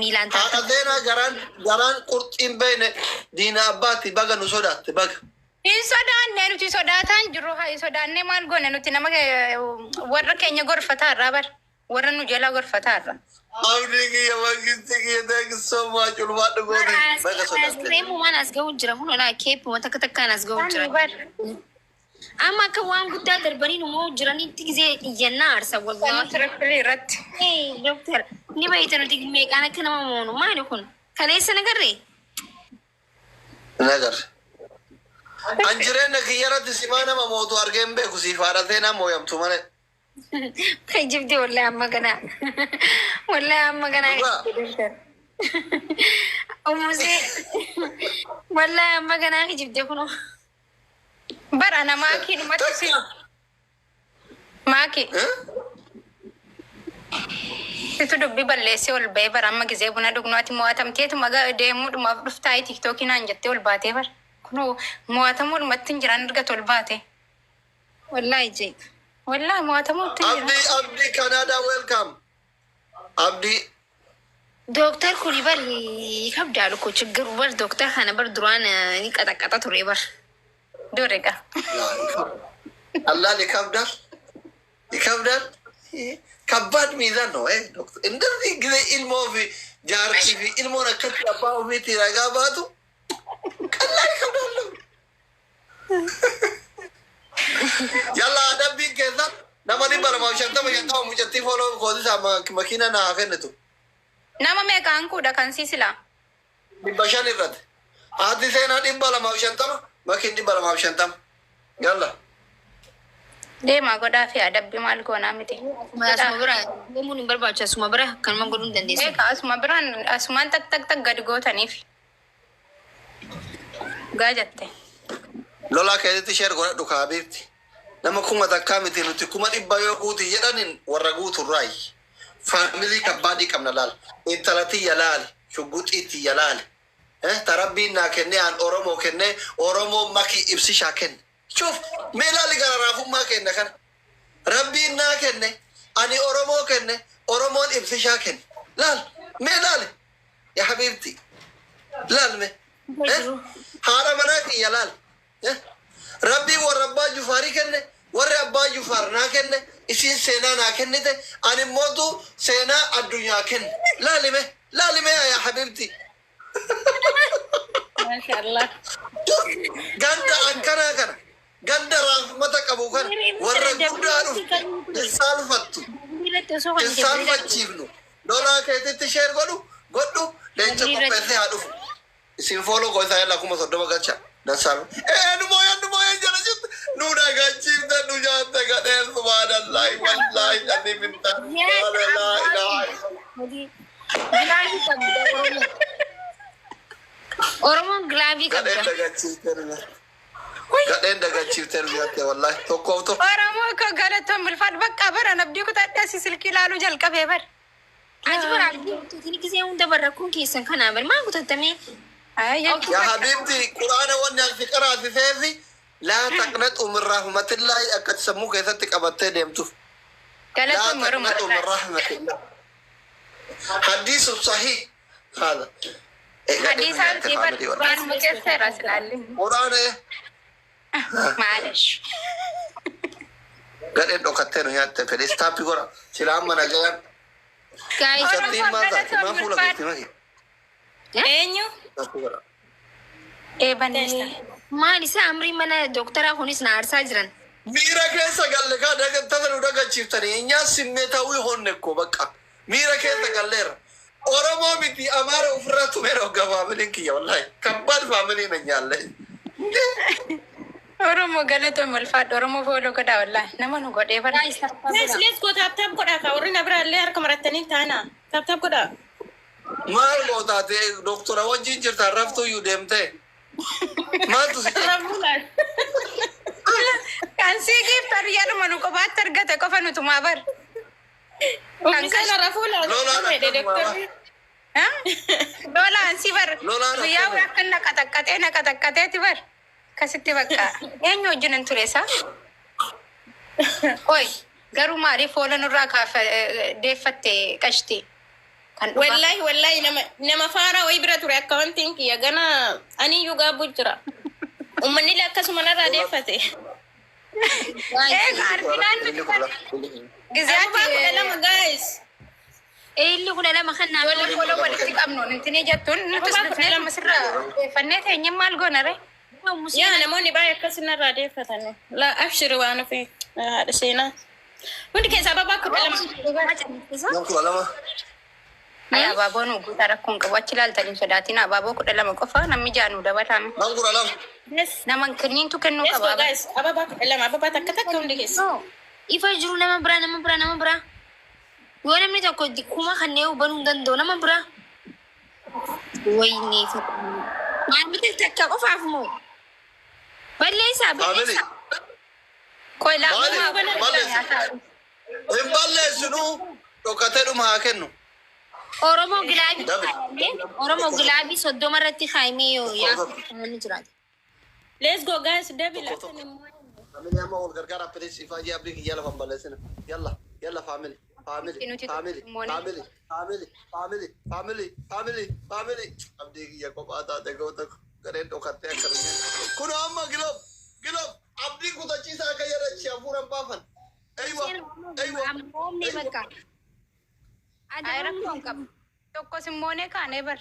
ميلان هذا جران قرطين بين دين أباتي بقى نصدات بقى إنسان نحن تسوداتان جروها إنسان نمان قلنا نتنام ورا كأني غرفة رابر ورا نجلا غرفة رابر أوليك يا واجدك يا داك السما جلوات قولي بقى صدات ريمو ما نسجون جرا هنا لا كيف وتكتك نسجون جرا أما كوان قد دربني نمو جراني تيجي ينار سوى أنا ترفلي رت إيه دكتور نبى يتنو تيجي ميك أنا كنا مامونو ما يكون كليس نقري نقر أنجرنا كيارة سيمانا ما موضوع أرجم به كسيفارتنا مويم تومانه كي جبتي ولا أما كنا ولا أما كنا أموزي ولا أما كنا كي جبتي كنو بر أنا ماكي نما تسي ماكي itu dubbi balleesse ol ba'e bara amma gisee buna dhugnuati mo'atamteetu magaa deemuu dhumaaf dhuftaa'ee tiktookiin aan jettee ol baatee bara kunoo mo'atamuu dhumatti hin jiran argatu ol baate wallaahi jeek wallaahi mo'atamuu itti jira abdi Canada welcome abdi ዶክተር ኩኒ በር ይከብዳል እኮ ችግሩ በር ዶክተር ሀነ በር ድሯን ይቀጠቀጠ ቱሬ በር ዶሬጋ አላህ ይከብዳል ከባድ ሚዛን ነው ዶክተር እንደዚህ ጊዜ ኢልሞ ፊ ጃርቲ ፊ ኢልሞ ነከት አባው ፊት ይረጋባቱ ቀላል ይከብዳል ያላ አደብ ይገዛ ነማኒ ባለማው ሸንተም የታው ሙጨቲ ፎሎ ኮዲሳ መኪና ና አከነቱ nama meeqaan kuudha kan siisila dhibba shan irratti haati seenaa 250 makiin 250 yalla deemaa godhaa fi adabbi maal goonaa miti asuma bira deemuun hin barbaachisu asuma bira kanuma godhuu hin dandeessu beeka asuma biraan asumaan tak gadi gootaniif gaa jette lolaa keessatti sheer godhadhu kaabeetti nama kuma takkaa miti nuti kuma 100 yoo guuti jedhanin warra guutu raayi family kabadi kamna lal intalati yalal shuguti yalal tarabbi na kenne an oromo maki ibsi shaken shuf melali gararafu ma kenne kan rabbi na kenne ani oromo ibsi shaken lal melali ya habibti lal me hara manaki yalal rabbi wa rabba jufari kenne wa rabba jufar na kenne isin sena na kennite ani modu sena adunya ken lalime ya habibti mashallah ganda ankara kana ganda rahmata qabu kan warra guddaru salfattu dola keetitti share godhu lencha kopese hadu isin follow go sa yalla kuma sodoma gacha dasal nu moya jara jit nu da gachi da nu janta ga der subhanallah wallahi ani minta la ilaha oromo glavi kabda gaden daga chifter biate wallahi tokko oromo ko galato mulfad bakka bara nabdi ko tadasi silki lalu jal kafe bar aji bara tini kisi unda barakun kisan kana bar ma gutatame يا حبيبتي قرآن وانا في قراءة فيفي لا تقنطوا من رحمة الله أكد سموك يثتك أبتين يمتو لا تقنطوا من رحمة الله حديث صحيح هذا حديث عن قرآن مكسر أسلالي قرآن معلش قد إنو كتينو ياتي في الاستابي قرآن سلام من أجيان guys ستين ماذا ما فولا كتي ماذا eenyu eebanesta maal isa amri mana doktora kunis na arsaa jiran miira keessa galle ka tasalu dagachiiftani nyaa simmeetawii honne ko bakka miira keessa galleera oromo miti amaara ufirraa tumeera gabaabinin kiyya wallahi kabbaad faamilii na nyaalle oromo galato mulfaad oromo foolo godha wallahi nama nu godhee bara let's go tap godha ka warri na bira illee harka marattanii taana tap godha maal gootaate doktora wajjin jirta raftuu iyyuu deemte maaltu si kan sii giiftar jedhuma nu qobaatti argate qofa nutumaa bar lolaan si bar guyyaa akka naqaxaqqateeti bar kasitti bakka eenyu wajjin hin ture isaa oy garuu maaliif oola nurraa deeffatte qashti wallahi nama faaraa wayii bira ture akka wantiin kiyya gana ani iyyuu gaabbu jira. Uummanni akkasuma narraa deeffate. Gizaati lama guys. Illi kun lama kan naa wala walitti qabnu intini jettuun nutis dhufnee lama sirra fannee teenye maal goona re? Yaa namoonni baay'ee akkasumatti deeffatan. La abshiri waan ofi haadha seenaa. Hundi keessaa babaa kudha lama. Ay abaaboo nu guutaa rakkoon qabu achi ilaaltanii sodaatiin abaaboo 12 qofa namni jaanu dabalame. Mangura lama. Naman kenniintu kennuu Yes, qaba. guys. Ababa kudha lama. Ababa takka hundi keessa. ifa jiru nama bira. Yoo namni tokko kuma kanneen hubanuu danda'u nama bira. Wayne maal bitil takka qofaaf moo? Balleessaa. Koy laa Hin balleessinu dhokatee dhuma haa kennu. Oromoo gilaabii 30 irratti kaa'imee yoo yaa'u jiraate. Let's go, guys. Devil. Family amma wal gargaara please ifa ji abdi kiyya lafa balleessina. Yalla family. Abdi kiyya kophaa taate goota gareen dhokattee akkamiin. Kun amma gilob abdi kutachiisaa akka jedhachi hafuuran baafan. Ammoomni bakka. ay rakkoon qabu. Tokko simmoonee kaanee bar.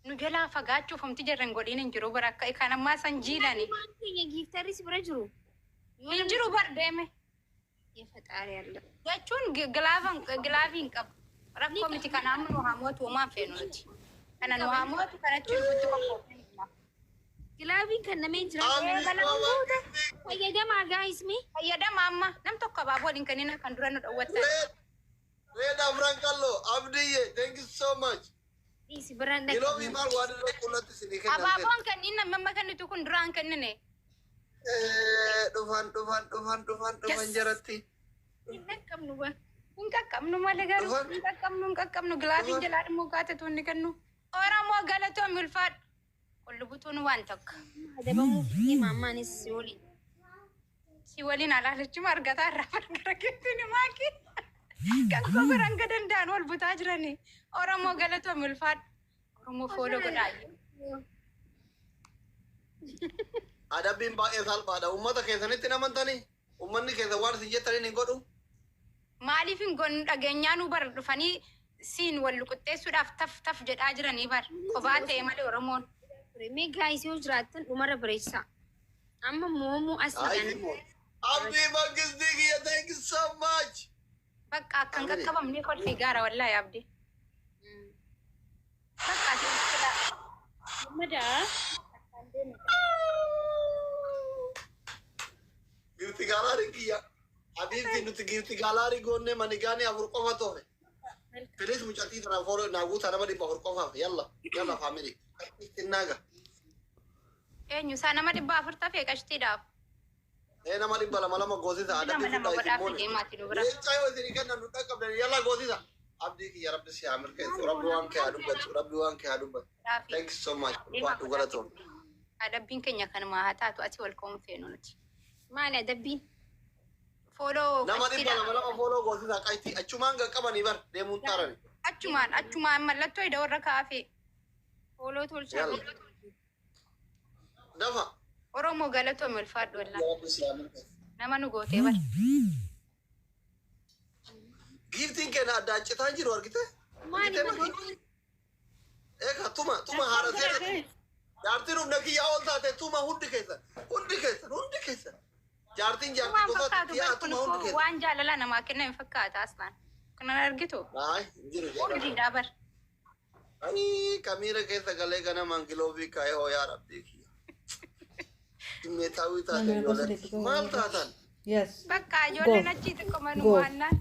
Nu jalaa fagaachuuf homti jarran godhiin hin jiru bara akka kan ammaa san jiilani. Keenya giiftarris bira jiru. Hin jiru bar deeme. Yefaxaari alla. Jechuun gilaafiin qabu. Rakkoo miti kana amma nu haamootu homaan feenu nuti. Kana nu haamootu kanatti dhufutti qophoofi. Gilaabii kan nameen jira. Fayyadamaa guys mi? Fayyadama amma nam tokko abaaboo waliin kanneen kan dura nu dhawwatan. Reda Frankallo, Abdiye, thank you so much. Isi beranda. Gilobi mal wadi lo kullatti sini kenna. Abaaboon kanneen namma kannitu kun duraan kennine. Dhufan jaratti. Hin qaqqabnu ba. Hin qaqqabnu malee garuu hin qaqqabnu gilaafiin jalaa dhimmoo kaatatu inni kennu. Oromoo galatoom ulfaadhu. Qullubutuun waan tokko. Adabamuuf mammaanis si waliin alaalachuma argataa irraa fargara keessi maaki. Kan gogoran gadan daan wal butaa jirani. Oromoo galatoom ulfaadhu. Oromoo fooloo godhaayi. Adabbiin baay'ee salphaadha. Uummata keessanitti namantanii uummanni keessa waan isin jettaniin hin godhu. Maaliif hin gonnu dhageenyaa nu bar dhufanii siin wal luqutteessuudhaaf taf jedhaa jiranii bar. Kophaa ta'e malee Oromoon. Mee guys yoo jiraattan dhumarra bareechisa. Amma moomoo as jedhan. Abdii Mangistii kiyya thank you so much. Bakka akkan qaqqabamnee kolfii gaara wallaahi abdii. Bakka asii Madaa. Girti galaari kiyya. Abibti nuti girti galaari goonee manigaanii afur qofa tofe. Filis mucatii tana fooloo naaguutaa nama 400 qofaaf yalla family. Naga. Eenyu isaa nama 400 tafee qashtiidhaaf. Nama 200 goosisa adabbii fudhaa Yeechaa isin kennan nu dhaqqabdan yalla goosisa. Abdii kiyya rabbi si haa mirkeessu. Rabbi waan kee haa dubbatu. Thank you so much. Waadhu galatoom. Adabbiin keenya kanuma haa taatu ati wal koon feenu nuti. maali adabbiin? Fooloo nama 200 fooloo goosisa qayti achumaan qaqqabanii bar deemuun taarani. Achumaan mallattoo ida warra kaafee. Fooloo tolchaa. Dafa. Oromoo galatoom ulfaadhu wallaahi. Nama nu gootee bar. Giftiin keenya addaan citaa jiru argite? Maali? Eka tuma haara seera. Jaartiin humna kiyyaa ol taate tuma hundi keessan. Jaartiin gosa tiyyaa tuma hundi keessan. Waan jaalala namaa kenna hin fakkaata aslaan. Kanan argitu? Jiru. Hundiidhaa bar. Ani kamiira keessa galee ganamaan kiloobii kaa'ee hooyaa rabbii kiyya. Meetaawii taate ijoollee. Maal taatan? Bakka ijoolleen achii xiqqoo manuu waannaan.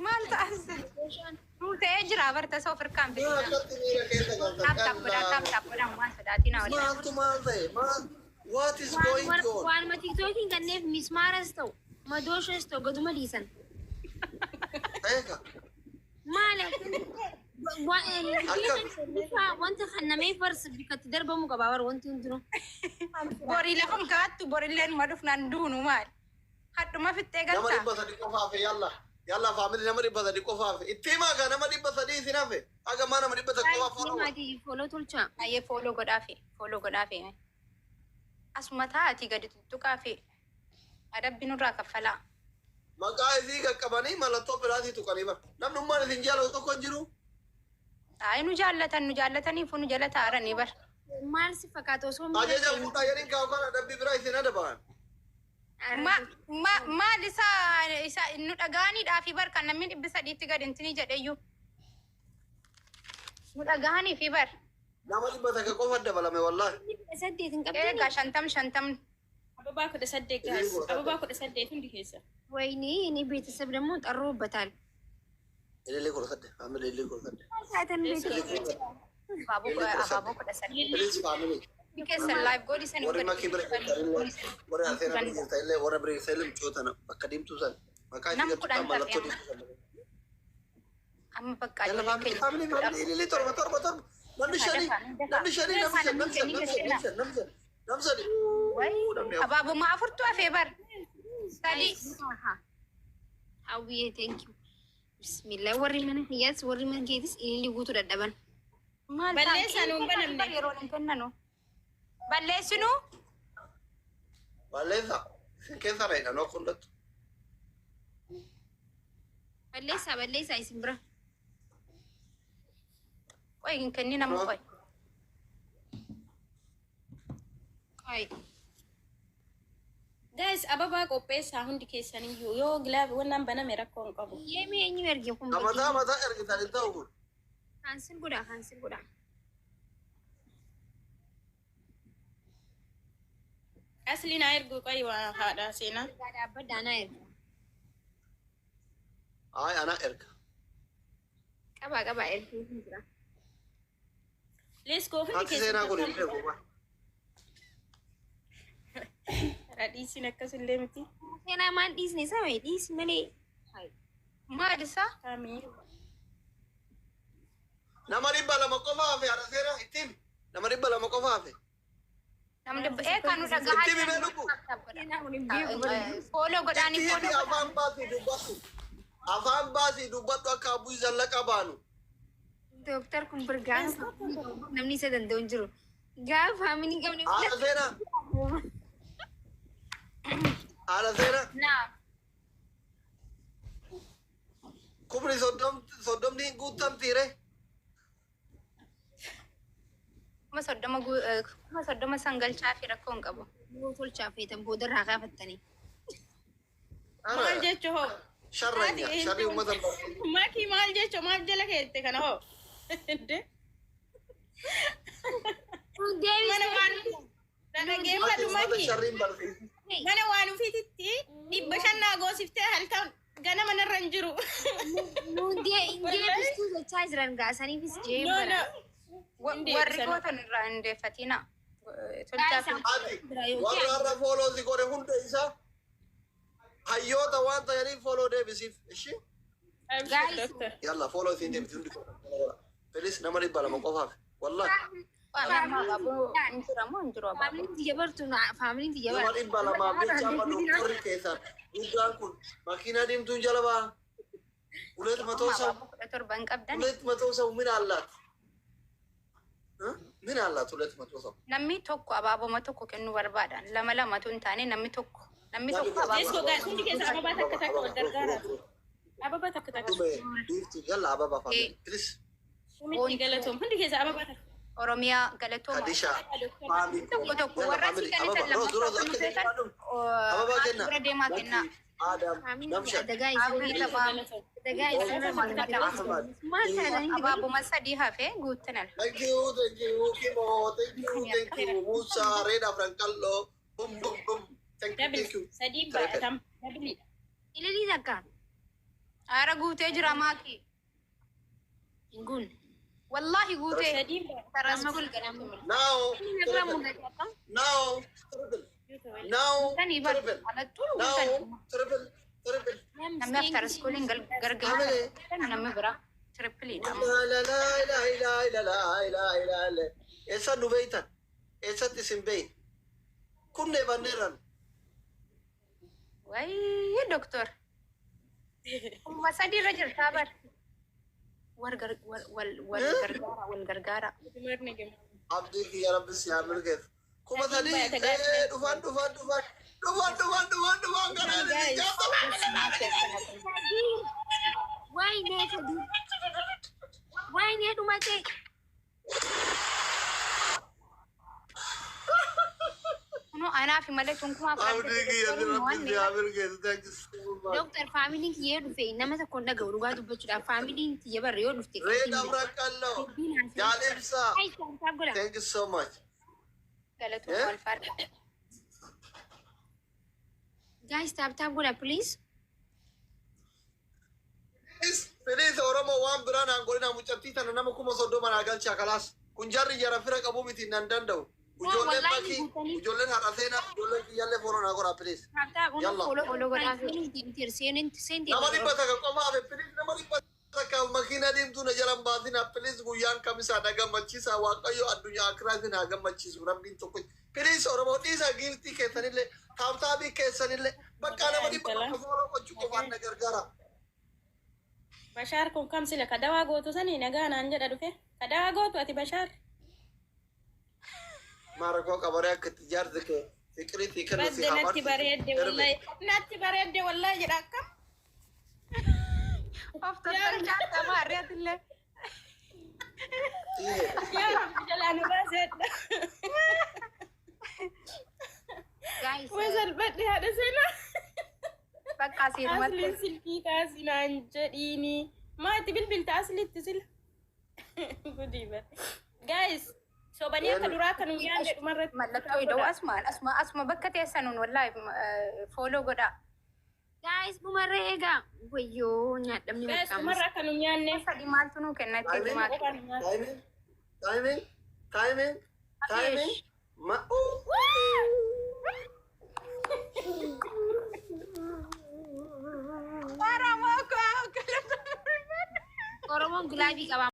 Maal taasisa? Nuu ta'ee jira barta isa ofirkaan bitina. Taaptaappadhaan waan sodaatina waliin. Maaltu maal ta'e? What is going on? Waanuma tiktookiin kanneef mismaaras ta'u madooshas ta'u gaduma dhiisan. Eega. Maali? Wanta kan nameef barsi bikkatti darbamu qabaa bara wanti hundinuu. Borii lafan kaattu borilleen ma dhufnaan duunu maali? Hadduma fittee Nama galtaa. 300 qofaaf yalla. Yalla family nama dhibba sadi qofaaf. Itti himaa gaa nama dhibba sadii isin hafe. Aga maa nama dhibba tokko qofaaf. Maatii foloo tolcha. Ayyee fooloo godhaafi. Asuma taa'atii gadi tuttuqaafi. Adabbi nurraa kaffalaa. Maqaa isii qaqqabanii mallattoo biraatii tuqanii bara. Namnummaan isin jaalatu tokko hin jiru. Ayi nu jaallataniif nu jala taa'anii bara. Maal si fakkaata osoo Ajaja fuudhaa jedhin kaa'u kana adabbii biraa isin adabaan. Maal isa nu dhaga'aniidhaafi bar kan namni 300 gadi intini jedheyyuu. Nu dhaga'aniifi bar. Nama dhibba takka qofa dabalame wallahi. 8 hin qabdanii. Egaa 50. Ababaa 18 gaas. Ababaa 18 hundi keessa. ወይኔ እኔ ቤተሰብ ደግሞ ጠሮበታል። Illee godhadde. Family illee godhadde. ሳተን ቤት abaaboo kudha sadii. Please family. Keessan live godhi sanii Warri makii bira warri aseen bira jirta illee warra bira jirta illee micoota bakka diimtuu san maqaa itti gaddu mallattoo diimtuu san. Amma bakka Yalla family illee torba. Namni shanii abaaboo maa afurtu hafee bar. Sadii. Hawwiyee thank you. Bismillah warri mana hiyyaas warri mana keetis ililli guutuu dadhaban. Maal Balleessaa nuun banamne. yeroo hin kennanu. Balleessinu. Balleessa. Keessa reedha noo qundattu. Balleessaa isin bira. Qoy hin kenni nama qoy. Qoy. Guys, ababaa qopheessaa hundi keessaniyyuu yoo gilaabi wannan baname rakkoo hin qabu. Yeemee eenyu erge kun Mataa ergitan hin ta'u kun. Kaansil godha. Asliin haa ergu qoy waa haadha seenaa. Dhaabbadhaa naa erga. Ay ana erga. Qabaa ergee hin jira. Let's go hundi Ati seenaa kun hin keessatti. beeku. Radhiisiin akkasillee miti. Seenaa maan dhiisne samee dhiisi malee. Maal isaa? Kaamii. Nama dhibba lama qofa hafe haadha seenaa ittiin. Nama dhibba lama qofa hafe. Namni kan nu dhagahaa Itti bimee lubbuu. Fooloo godhaanii Itti fooloo afaan baasii dubbadhu. Afaan baasii dubbadhu akka abbuu zallaqa baanu. Dooktar kun birgaa namni isa danda'u hin jiru. Gaafa haamini qabne Haadha seenaa. Haadha seenaa. Naa. Kumni soddomni hin guutamtiire. Kuma soddoma sangalchaa fi rakkoo hin qabu. tolchaa feetan boodarraa kaafattanii. Maal jechuun hoo? Sharranya. Sharri uummata Maki maal jechuun maal jala keette kana hoo? Mana waan dhaggeeffatu maki. sharriin barsiisa. Mana waan ufiititti 500 goosiftee halkan gana manarra hin jiru. Indee bistuu gochaa jiran gaasaniifis No, jeebara. no. Warri gootan irraa hin deeffatina. Tolchaa fi Ati warra har'a fooloo si godhe hunda isaa hayyoota waan ta'aniif fooloo deebisiif. Ishi Doctor. yalla fooloo isiin deebisi hundi. Filis nama dhibba lama qofaaf. Wallahi. hin jiramoo hin jiru abaaboo. Faamiliin tiyya bartu faamiliin tiyya Nama bartu. dhibba lamaa bicha malu warri keessan. Guddaan kun makiinaa diimtuun jala ba'a. Ulet matoo sau. Abaaboo 17 qabdan. Ulet matoo sau mina allaat. Mina allaat ulet matoo sau. Namni tokko abaaboma tokko kennuu barbaadan. Lama tu hin taane namni tokko Let's go abaaboo. guys. Hundi keessa ababaa takka takka wal gargaara. Ababaa takka takka. Diiftu yalla ababa faamili. Filis. Hundi galatoom. Hundi keessa ababaa takka. Oromiyaa galatooma. Kadisha. Faamili. Tokko warra si kennitan lammaffaa nu feetan Ababa kenna. dura deemaa kennaa. Adam. Namsha. Dagaa Hawwii taphaa. maal taatanii Abaaboma sadii hafee guuttanal. Thank you, Kimo. Thank you, Musa, Reda, Frankallo. Boom, boom, boom. Thank you. Sadii baataam. Dabiliidha. ililii takka Aara guutee jira maaki. hin guunne. Wallahi guutee. Sadii baataam. Tarasma gulgalamtu. Now, Irraa mul'ata akka now, triple. Now, Tanii bar triple. alattuu Now, guutan. triple, triple. Namni aftara iskooliin gargaara. Namni bira tirippiliidha. La la la la la la la la la. Esa nu beitan. Esa tisin bein. Kunne banneran. Wayii doktor. Masadi irra jirtaa bar. Wal gargaara. Abdii kiyya rabbi si haa milkeessu. Kuma sadii dhufan garaan Wayne dhumate. No, anaaf malee tunkumaa Abdii kiyya rabbi si haa milkeessu. Thank you so much. Doktor faamiliin kiyya dhufe nama tokko hin dhaga'u dhugaa dubbachuudhaaf faamiliin kiyya barre yoo dhufte. Reed Amra Qalloo. Jaalibsaa. Thank you so much. galatu wal farda. Guys, tap godha please. Please Oromoo waan biraan aangoolina mucattii tana nama 30,000 naa galchaa kalaas. Kun jarri jara fira qabu miti nan danda'u. Ijoolleen bakki ijoolleen haadhateena ijoolleen kiyyaallee foonoo naa godhaa please. Yalla. Nama dhibba takka qomaa hafe please nama dhibba takka makiina diimtuu na jalan baasina please guyyaan kamisaa na gammachiisa waaqayyo addunyaa akiraatiin haa gammachiisu rabbiin tokko. Please Oromoo dhiisa giiftii keessanillee taabtaabii keessanillee bakka nama dhibba takka foonoo gochuu qofaan na gargaara. Bashar kun kam sila kadawaa gootu sanii nagaa naan jedha dhufe kadawaa gootu ati Bashar. Marakoo qabaree akka itti jaarsi kee fiqiriitii kennu si hamarti. Natti bareedde wallahi jedha akkam. Of tattaarchaata maarreetillee. Yaa rabbi jalaa nu baasedha. Wazal badhi haadha seenaa. Bakka asiirumatti. Asliin silkii kaasinaan jedhiini. Maati bilbilta asliitti sila. Gudiiba. Guys, sobanii akka duraa kan uyyaan jedhumarratti. Mallattoo ida'u asuma bakka teessanuun wallahi fooloo godhaa. Guys, dhumarree egaa. Wayyoo nyaadhamni Guys, dhumarraa kan uyyaanne. Sadii maaltu nuu kennatti himaati. Timing. Oromoon gilaabii qaba.